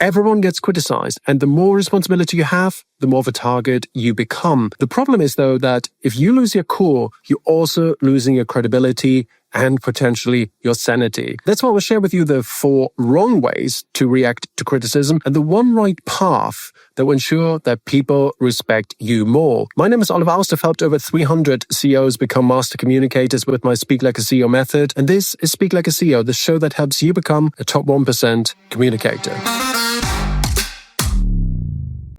Everyone gets criticized, and the more responsibility you have, the more of a target you become. The problem is, though, that if you lose your cool, you're also losing your credibility and potentially your sanity. That's why we'll share with you the 4 wrong ways to react to criticism and the one right path that will ensure that people respect you more. My name is Eyal. I've helped over 300 CEOs become master communicators with my Speak Like a CEO method. And this is Speak Like a CEO, the show that helps you become a top 1% communicator.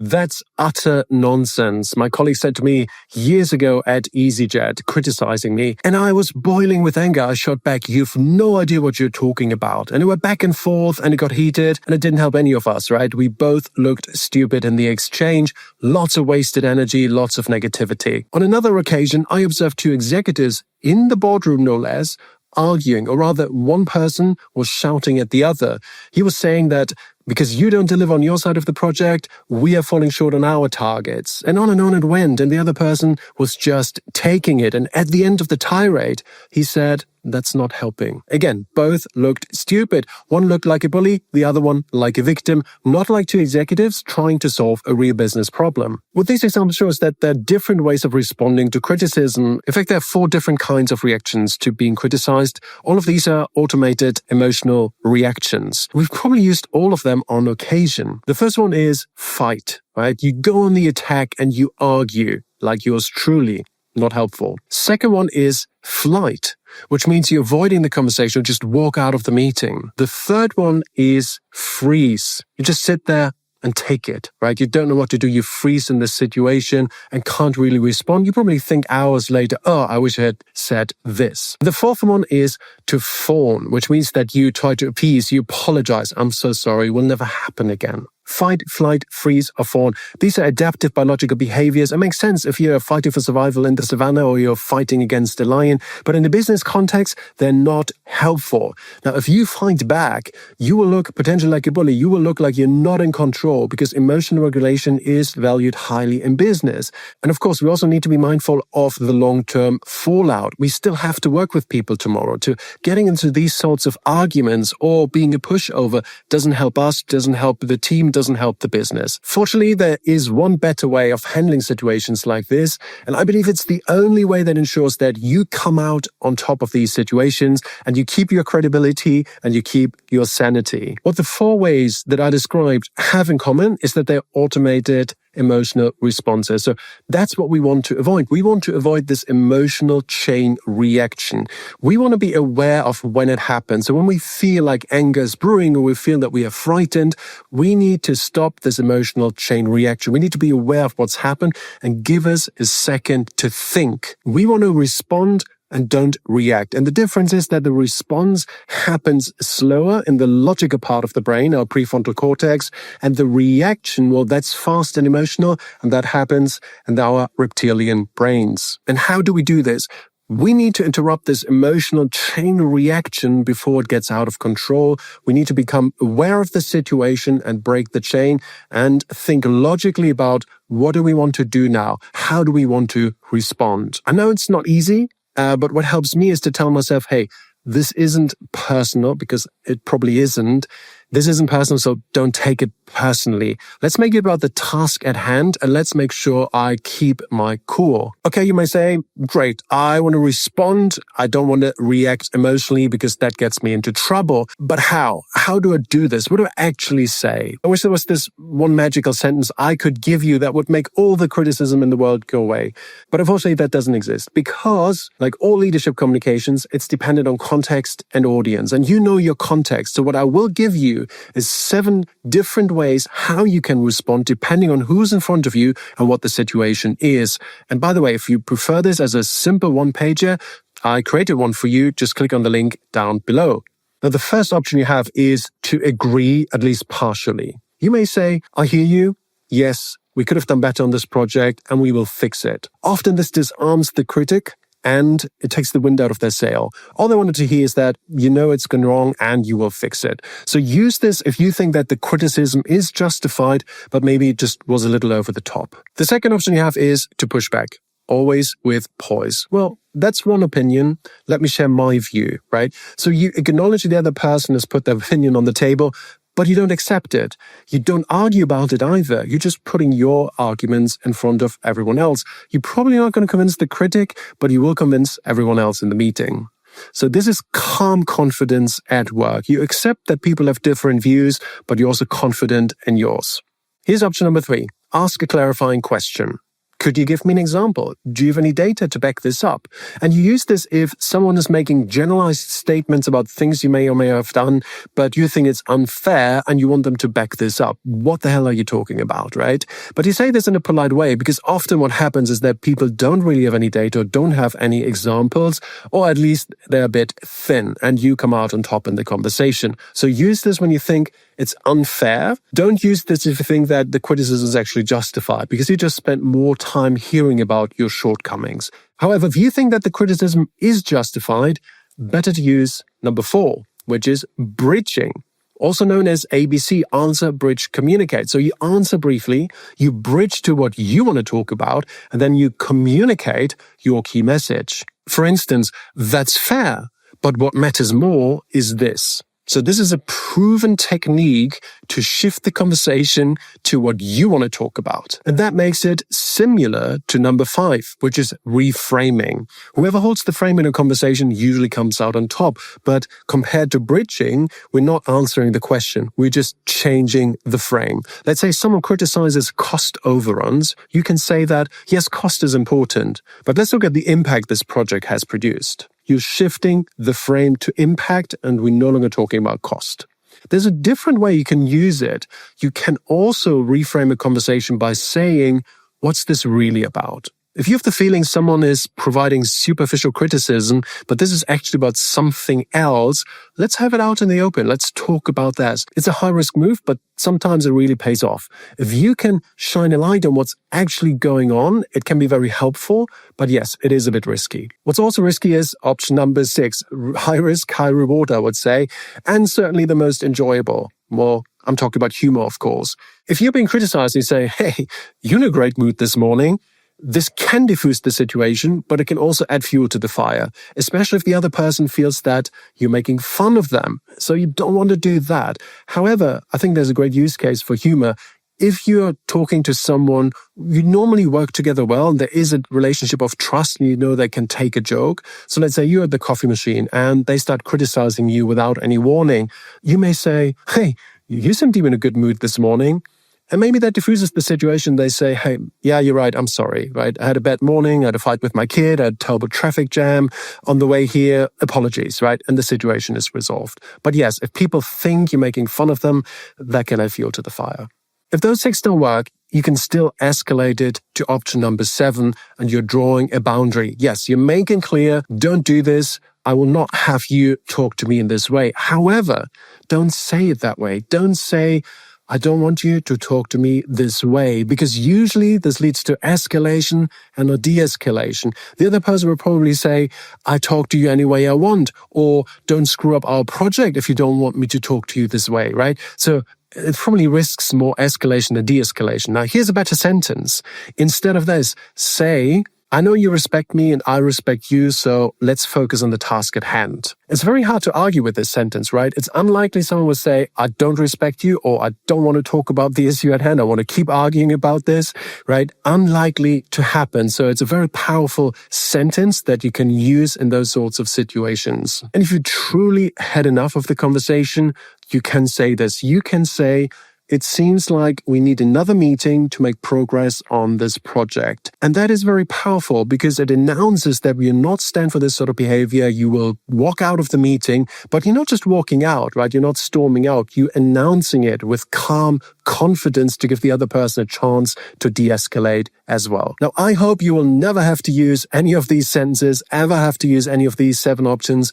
That's utter nonsense. My colleague said to me years ago at EasyJet, criticizing me, and I was boiling with anger. I shot back, "You've no idea what you're talking about." And it went back and forth, and it got heated, and it didn't help any of us, right? We both looked stupid in the exchange, lots of wasted energy, lots of negativity. On another occasion, I observed 2 executives in the boardroom, no less, arguing, or rather one person was shouting at the other. He was saying that because you don't deliver on your side of the project, we are falling short on our targets. And on it went, and the other person was just taking it. And at the end of the tirade, he said, "That's not helping." Again, both looked stupid. One looked like a bully, the other one like a victim, not like 2 executives trying to solve a real business problem. What these examples show is that there are different ways of responding to criticism. In fact, there are 4 different kinds of reactions to being criticized. All of these are automated emotional reactions. We've probably used all of them on occasion. The first one is fight, right? You go on the attack and you argue like yours truly. Not helpful. Second one is flight, which means you're avoiding the conversation or just walk out of the meeting. The third one is freeze. You just sit there and take it, right? You don't know what to do. You freeze in this situation and can't really respond. You probably think hours later, "Oh, I wish I had said this." The fourth one is to fawn, which means that you try to appease, you apologize. "I'm so sorry, it will never happen again." Fight, flight, freeze, or fawn. These are adaptive biological behaviors. It makes sense if you're fighting for survival in the savannah or you're fighting against a lion. But in the business context, they're not helpful. Now, if you fight back, you will look potentially like a bully. You will look like you're not in control because emotional regulation is valued highly in business. And of course, we also need to be mindful of the long-term fallout. We still have to work with people tomorrow. To getting into these sorts of arguments or being a pushover doesn't help us, doesn't help the team, doesn't help the business. Fortunately, there is one better way of handling situations like this, and I believe it's the only way that ensures that you come out on top of these situations and you keep your credibility and you keep your sanity. What the 4 ways that I described have in common is that they're automated emotional responses. So that's what we want to avoid. We want to avoid this emotional chain reaction. We want to be aware of when it happens. So when we feel like anger is brewing or we feel that we are frightened, we need to stop this emotional chain reaction. We need to be aware of what's happened and give us a second to think. We want to respond and don't react. And the difference is that the response happens slower in the logical part of the brain, our prefrontal cortex, and the reaction, well, that's fast and emotional, and that happens in our reptilian brains. And how do we do this? We need to interrupt this emotional chain reaction before it gets out of control. We need to become aware of the situation and break the chain and think logically about what do we want to do now? How do we want to respond? I know it's not easy. But what helps me is to tell myself, hey, this isn't personal, because it probably isn't. This isn't personal, so don't take it personally. Let's make it about the task at hand, and let's make sure I keep my cool. Okay, you may say, great, I want to respond. I don't want to react emotionally because that gets me into trouble. But how? How do I do this? What do I actually say? I wish there was this one magical sentence I could give you that would make all the criticism in the world go away. But unfortunately, that doesn't exist because, like all leadership communications, it's dependent on context and audience. And you know your context. So what I will give you is 7 different ways how you can respond depending on who's in front of you and what the situation is. And by the way, if you prefer this as a simple one-pager, I created one for you. Just click on the link down below. Now, the first option you have is to agree, at least partially. You may say, I hear you. Yes, we could have done better on this project and we will fix it. Often this disarms the critic and it takes the wind out of their sail. All they wanted to hear is that you know it's gone wrong and you will fix it. So use this if you think that the criticism is justified, but maybe it just was a little over the top. The second option you have is to push back, always with poise. Well, that's one opinion. Let me share my view, right? So you acknowledge the other person has put their opinion on the table, but you don't accept it. You don't argue about it either. You're just putting your arguments in front of everyone else. You're probably not going to convince the critic, but you will convince everyone else in the meeting. So this is calm confidence at work. You accept that people have different views, but you're also confident in yours. Here's option number 3. Ask a clarifying question. Could you give me an example? Do you have any data to back this up? And you use this if someone is making generalized statements about things you may or may have done, but you think it's unfair and you want them to back this up. What the hell are you talking about, right? But you say this in a polite way, because often what happens is that people don't really have any data or don't have any examples, or at least they're a bit thin, and you come out on top in the conversation. So use this when you think it's unfair. Don't use this if you think that the criticism is actually justified, because you just spent more time hearing about your shortcomings. However, if you think that the criticism is justified, better to use number 4, which is bridging. Also known as ABC, answer, bridge, communicate. So you answer briefly, you bridge to what you want to talk about, and then you communicate your key message. For instance, that's fair, but what matters more is this. So this is a proven technique to shift the conversation to what you want to talk about. And that makes it similar to number 5, which is reframing. Whoever holds the frame in a conversation usually comes out on top. But compared to bridging, we're not answering the question. We're just changing the frame. Let's say someone criticizes cost overruns. You can say that, yes, cost is important, but let's look at the impact this project has produced. You're shifting the frame to impact, and we're no longer talking about cost. There's a different way you can use it. You can also reframe a conversation by saying, what's this really about? If you have the feeling someone is providing superficial criticism, but this is actually about something else, let's have it out in the open. Let's talk about that. It's a high-risk move, but sometimes it really pays off. If you can shine a light on what's actually going on, it can be very helpful, but yes, it is a bit risky. What's also risky is option number 6, high risk, high reward, I would say, and certainly the most enjoyable. Well, I'm talking about humor, of course. If you're being criticized and you say, hey, you're in a great mood this morning, this can diffuse the situation, but it can also add fuel to the fire, especially if the other person feels that you're making fun of them. So you don't want to do that. However, I think there's a great use case for humor. If you're talking to someone, you normally work together well, and there is a relationship of trust, and you know they can take a joke. So let's say you're at the coffee machine and they start criticizing you without any warning. You may say, hey, you seem to be in a good mood this morning. And maybe that diffuses the situation. They say, hey, yeah, you're right. I'm sorry, right? I had a bad morning. I had a fight with my kid. I had a terrible traffic jam on the way here. Apologies, right? And the situation is resolved. But yes, if people think you're making fun of them, that can add fuel to the fire. If those 6 don't work, you can still escalate it to option number 7, and you're drawing a boundary. Yes, you're making clear, don't do this. I will not have you talk to me in this way. However, don't say it that way. Don't say, I don't want you to talk to me this way, because usually this leads to escalation and not de-escalation. The other person will probably say, I talk to you any way I want, or don't screw up our project if you don't want me to talk to you this way, right? So it probably risks more escalation than de-escalation. Now, here's a better sentence. Instead of this, say, I know you respect me and I respect you, so let's focus on the task at hand. It's very hard to argue with this sentence, right? It's unlikely someone will say, I don't respect you, or I don't want to talk about the issue at hand. I want to keep arguing about this, right? Unlikely to happen. So it's a very powerful sentence that you can use in those sorts of situations. And if you truly had enough of the conversation, you can say this. You can say, it seems like we need another meeting to make progress on this project. And that is very powerful because it announces that we will not stand for this sort of behavior. You will walk out of the meeting, but you're not just walking out, right? You're not storming out. You're announcing it with calm confidence to give the other person a chance to de-escalate as well. Now, I hope you will never have to use any of these sentences, ever have to use any of these 7 options.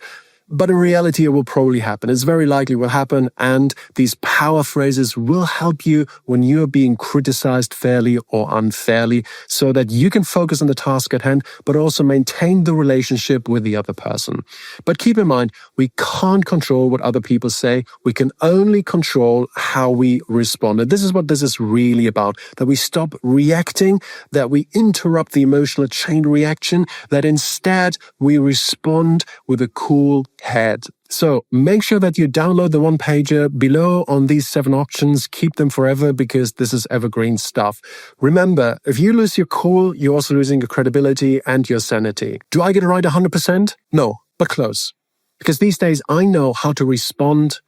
But in reality, it will probably happen. It's very likely will happen. And these power phrases will help you when you're being criticized fairly or unfairly so that you can focus on the task at hand, but also maintain the relationship with the other person. But keep in mind, we can't control what other people say. We can only control how we respond. And this is what this is really about, that we stop reacting, that we interrupt the emotional chain reaction, that instead we respond with a cool head. So make sure that you download the one-pager below on these 7 options. Keep them forever because this is evergreen stuff. Remember, if you lose your cool, you're also losing your credibility and your sanity. Do I get it right 100%? No, but close. Because these days I know how to respond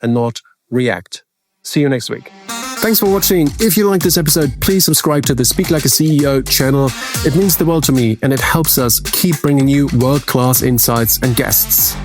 and not react. See you next week. Thanks for watching. If you like this episode, please subscribe to the Speak Like a CEO channel. It means the world to me and it helps us keep bringing you world-class insights and guests.